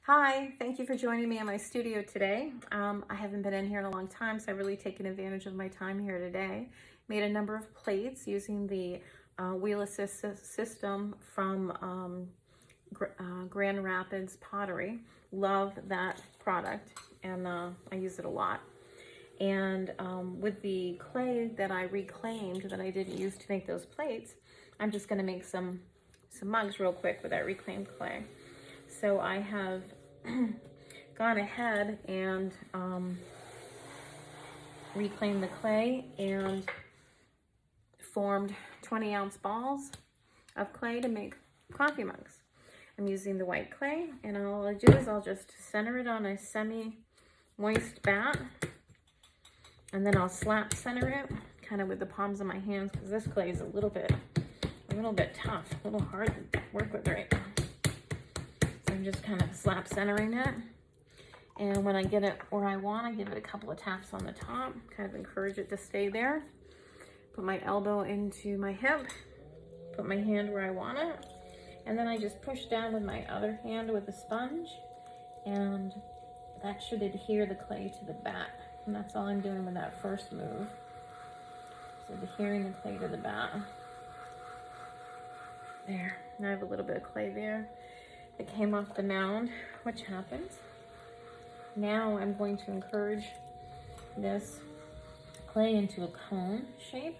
Hi, thank you for joining me in my studio today. I haven't been in here in a long time, so I've really taken advantage of my time here today. Made a number of plates using the wheel assist system from Grand Rapids Pottery. Love that product, and I use it a lot. And with the clay that I reclaimed that I didn't use to make those plates, I'm just going to make some mugs real quick with that reclaimed clay. So I have gone ahead and reclaimed the clay and formed 20-ounce balls of clay to make coffee mugs. I'm using the white clay, and all I do is I'll just center it on a semi-moist bat, and then I'll slap center it kind of with the palms of my hands, because this clay is a little bit tough, a little hard to work with right now. So I'm just kind of slap centering it. And when I get it where I want, I give it a couple of taps on the top, kind of encourage it to stay there. Put my elbow into my hip, put my hand where I want it, and then I just push down with my other hand with the sponge, and that should adhere the clay to the bat. And that's all I'm doing with that first move. So adhering the clay to the bat. There, now I have a little bit of clay there that came off the mound, which happens. Now I'm going to encourage this clay into a cone shape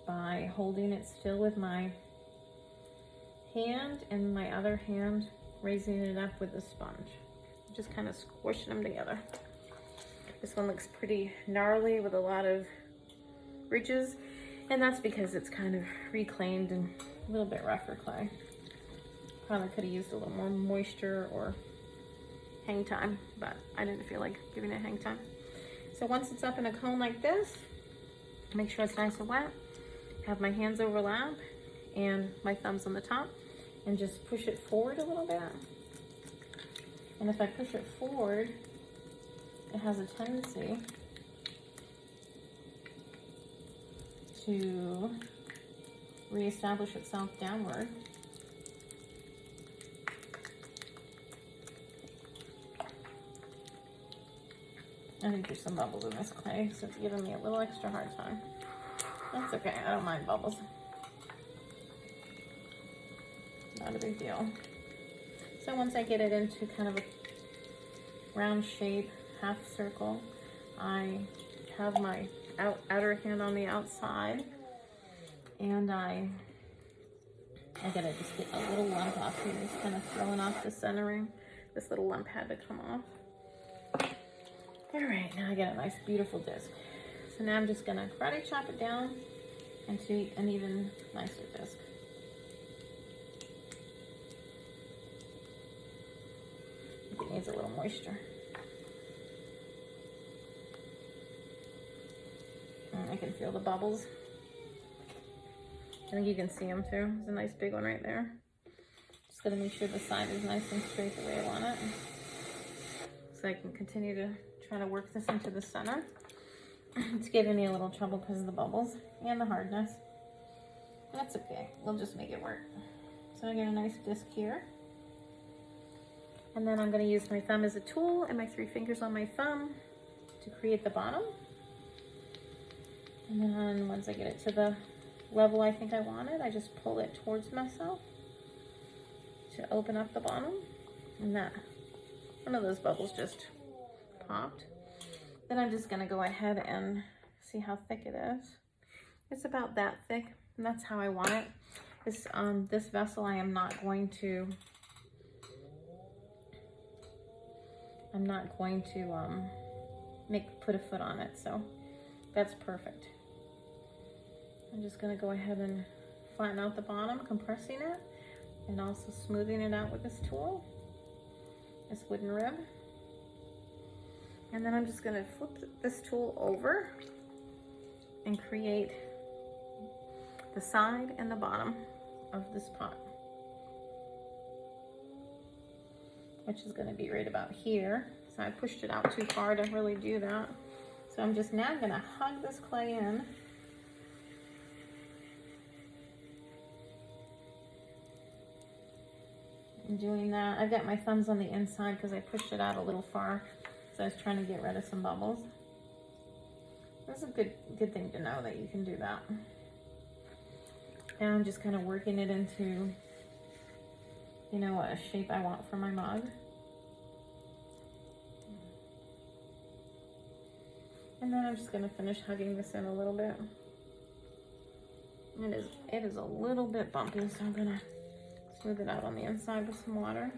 by holding it still with my hand and my other hand raising it up with the sponge. Just kind of squishing them together. This one looks pretty gnarly with a lot of ridges, and that's because it's kind of reclaimed and a little bit rougher clay. Probably could have used a little more moisture or hang time, but I didn't feel like giving it hang time. So once it's up in a cone like this, make sure it's nice and wet. Have my hands overlap and my thumbs on the top, and just push it forward a little bit. And if I push it forward, it has a tendency to reestablish itself downward. I think there's some bubbles in this clay, so it's giving me a little extra hard time. That's okay, I don't mind bubbles. Not a big deal. So once I get it into kind of a round shape, half circle, I have my outer hand on the outside, and I gotta just get a little lump off here. It's kind of throwing off the centering. This little lump had to come off. All right, now I get a nice, beautiful disc. So now I'm just gonna karate chop it down into an even nicer disc. It needs a little moisture. And I can feel the bubbles. I think you can see them too. There's a nice big one right there. Just gotta make sure the side is nice and straight the way I want it. So I can continue to try to work this into the center. It's giving me a little trouble because of the bubbles and the hardness. That's okay, we'll just make it work. So I get a nice disc here. And then I'm gonna use my thumb as a tool and my 3 fingers on my thumb to create the bottom. And then once I get it to the level I think I want it, I just pull it towards myself to open up the bottom. And that, one of those bubbles just popped. Then I'm just gonna go ahead and see how thick it is. It's about that thick, and that's how I want it. This vessel I am not going to put a foot on it, so that's perfect. I'm just gonna go ahead and flatten out the bottom, compressing it, and also smoothing it out with this tool, this wooden rib. And then I'm just gonna flip this tool over and create the side and the bottom of this pot, which is gonna be right about here. So I pushed it out too far to really do that. So I'm just now gonna hug this clay in. I'm doing that. I've got my thumbs on the inside because I pushed it out a little far, so I was trying to get rid of some bubbles. That's a good thing to know that you can do that. And I'm just kind of working it into, you know, what shape I want for my mug. And then I'm just gonna finish hugging this in a little bit. It is a little bit bumpy, so I'm gonna smooth it out on the inside with some water.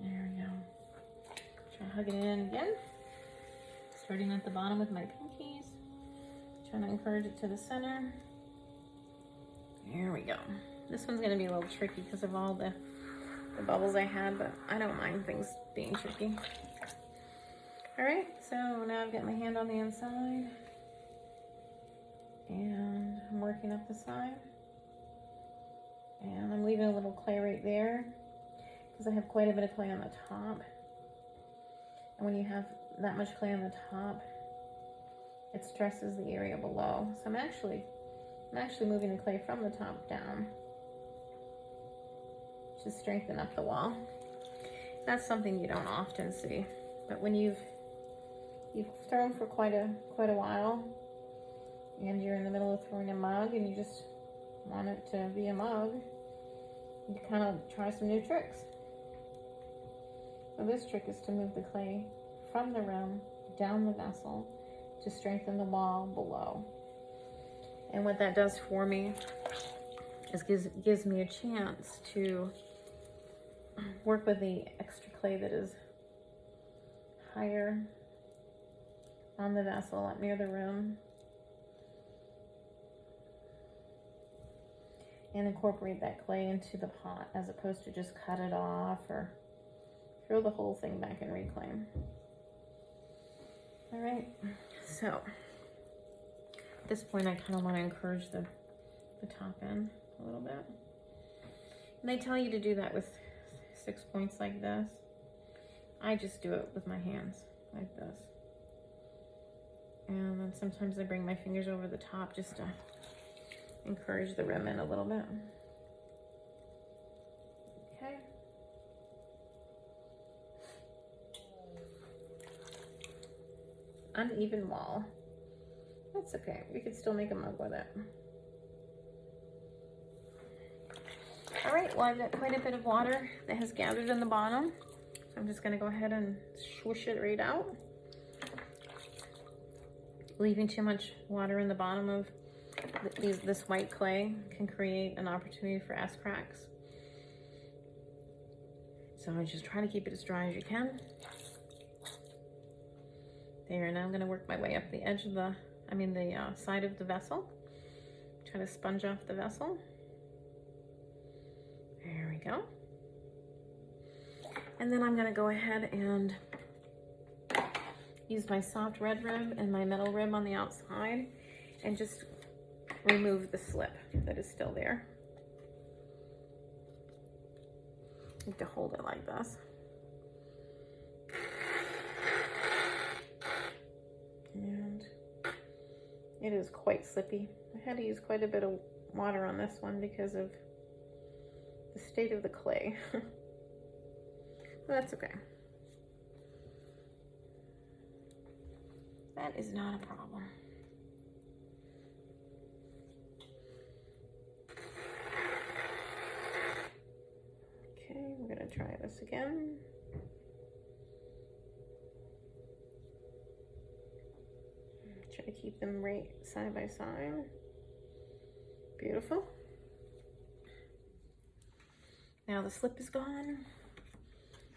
There we go. Try to hug it in again. Starting at the bottom with my pinkies. Trying to encourage it to the center. There we go. This one's gonna be a little tricky because of all the bubbles I had, but I don't mind things being tricky. All right, so now I've got my hand on the inside and I'm working up the side. And I'm leaving a little clay right there because I have quite a bit of clay on the top. And when you have that much clay on the top, it stresses the area below. So I'm actually moving the clay from the top down to strengthen up the wall. That's something you don't often see, but when you've thrown for quite a while and you're in the middle of throwing a mug and you just want it to be a mug, you kind of try some new tricks. So this trick is to move the clay from the rim down the vessel to strengthen the wall below. And what that does for me is gives me a chance to work with the extra clay that is higher on the vessel up near the rim and incorporate that clay into the pot as opposed to just cut it off or throw the whole thing back in reclaim. All right, so at this point I kind of want to encourage the top end a little bit. And they tell you to do that with 6 points like this. I just do it with my hands like this. And then sometimes I bring my fingers over the top just to encourage the rim in a little bit. Okay. Uneven wall. That's okay. We could still make a mug with it. All right, well, I've got quite a bit of water that has gathered in the bottom. So I'm just gonna go ahead and swoosh it right out. Leaving too much water in the bottom of this white clay can create an opportunity for S cracks. So I just try to keep it as dry as you can. There, now I'm gonna work my way up the edge of the side of the vessel. Try to sponge off the vessel. There we go. And then I'm gonna go ahead and use my soft red rib and my metal rib on the outside and just remove the slip that is still there. You have to hold it like this. And it is quite slippy. I had to use quite a bit of water on this one because of the state of the clay. But that's okay. That is not a problem. Okay, we're gonna try this again. Try to keep them right side by side. Beautiful. Now the slip is gone.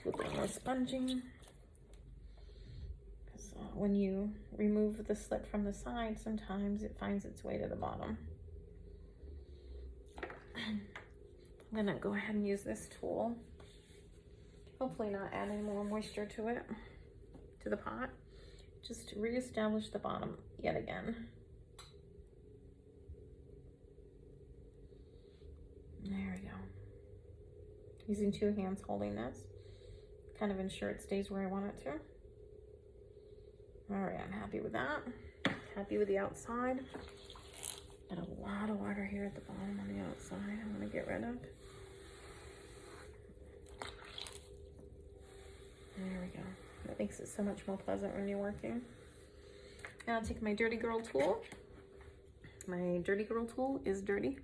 Do a little more sponging. When you remove the slip from the side, sometimes it finds its way to the bottom. I'm gonna go ahead and use this tool. Hopefully not add any more moisture to it, to the pot. Just to reestablish the bottom yet again. There we go. Using 2 hands holding this, kind of ensure it stays where I want it to. All right, I'm happy with that. Happy with the outside. Got a lot of water here at the bottom on the outside. I'm gonna get rid of. There we go. That makes it so much more pleasant when you're working. Now I'll take my Dirty Girl tool. My Dirty Girl tool is dirty.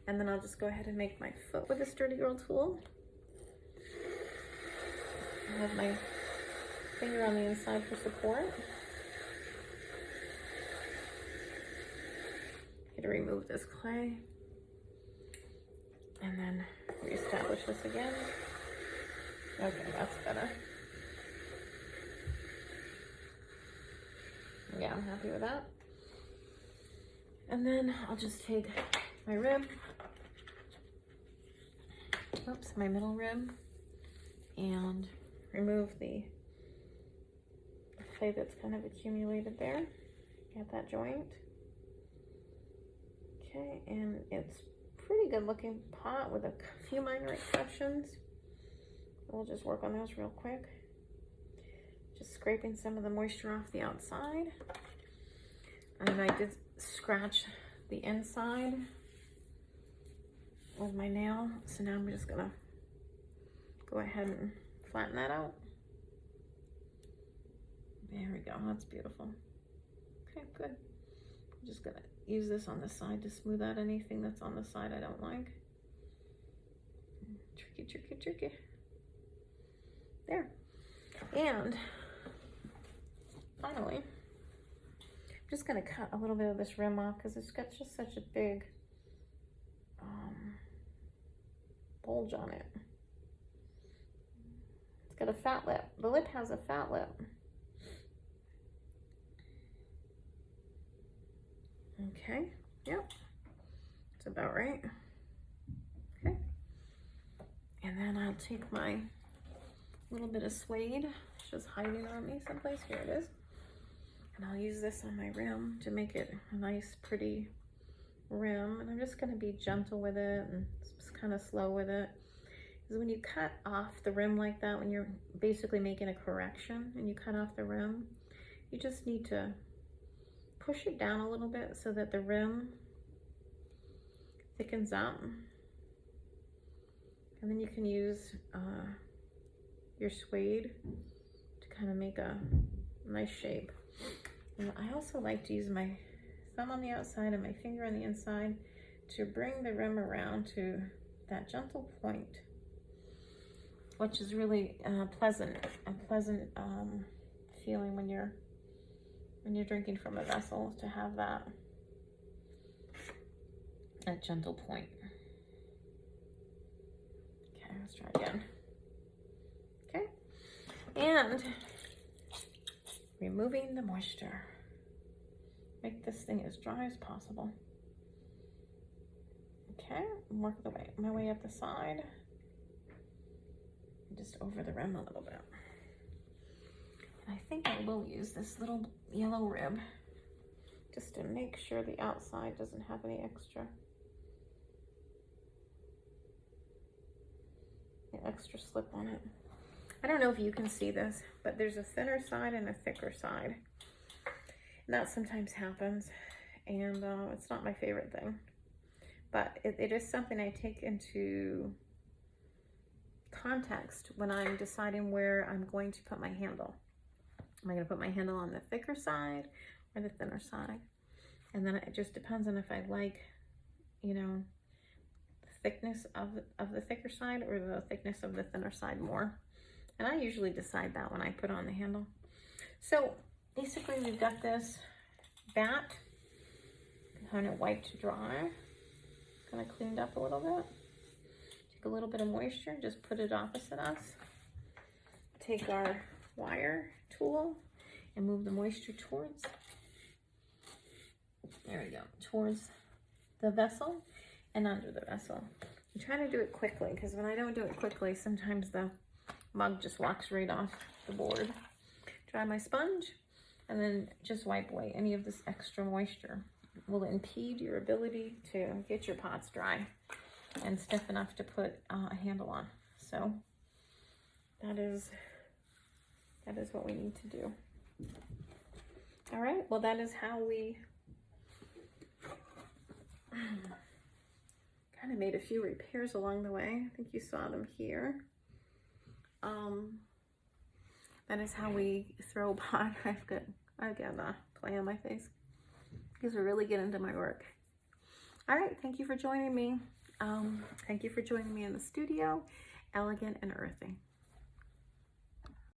And then I'll just go ahead and make my foot with this Dirty Girl tool. I have my finger on the inside for support. I'm gonna remove this clay. And then reestablish this again. Okay, that's better. Yeah, I'm happy with that. And then I'll just take my rib, oops, my middle rib, and remove the clay that's kind of accumulated there. Get that joint. Okay, and it's pretty good looking pot with a few minor exceptions. We'll just work on those real quick. Just scraping some of the moisture off the outside. And I did scratch the inside with my nail. So now I'm just gonna go ahead and flatten that out. There we go, that's beautiful. Okay, good. I'm just gonna use this on the side to smooth out anything that's on the side I don't like. Tricky, tricky, tricky. There. And finally, I'm just gonna cut a little bit of this rim off because it's got just such a big bulge on it. It's got a fat lip. The lip has a fat lip. Okay, yep, that's about right. Okay, and then I'll take my little bit of suede, it's just hiding on me someplace. Here it is. And I'll use this on my rim to make it a nice, pretty rim. And I'm just gonna be gentle with it and just kind of slow with it. Because when you cut off the rim like that, when you're basically making a correction and you cut off the rim, you just need to push it down a little bit so that the rim thickens up. And then you can use your suede to kind of make a nice shape. And I also like to use my thumb on the outside and my finger on the inside to bring the rim around to that gentle point, which is really a pleasant feeling when you're drinking from a vessel, to have that gentle point. Okay, let's try again. Okay, and removing the moisture. Make this thing as dry as possible. Okay, work my way up the side, just over the rim a little bit. I think I will use this little yellow rib just to make sure the outside doesn't have any extra slip on it. I don't know if you can see this, but there's a thinner side and a thicker side. And that sometimes happens, and it's not my favorite thing. But it is something I take into context when I'm deciding where I'm going to put my handle. Am I going to put my handle on the thicker side or the thinner side? And then it just depends on if I like, you know, the thickness of the thicker side or the thickness of the thinner side more. And I usually decide that when I put on the handle. So basically we've got this bat kind of wiped dry, kind of cleaned up a little bit. Take a little bit of moisture, just put it opposite us. Take our wire tool and move the moisture towards, there we go, towards the vessel and under the vessel. I'm trying to do it quickly because when I don't do it quickly, sometimes the mug just walks right off the board. Dry my sponge and then just wipe away any of this extra moisture. Will impede your ability to get your pots dry and stiff enough to put a handle on. So that is what we need to do. All right, well, that is how we kind of made a few repairs along the way. I think you saw them here. That is how we throw pot. I've got a clay on my face because I really get into my work. All right, thank you for joining me. Thank you for joining me in the studio. Elegant and earthy.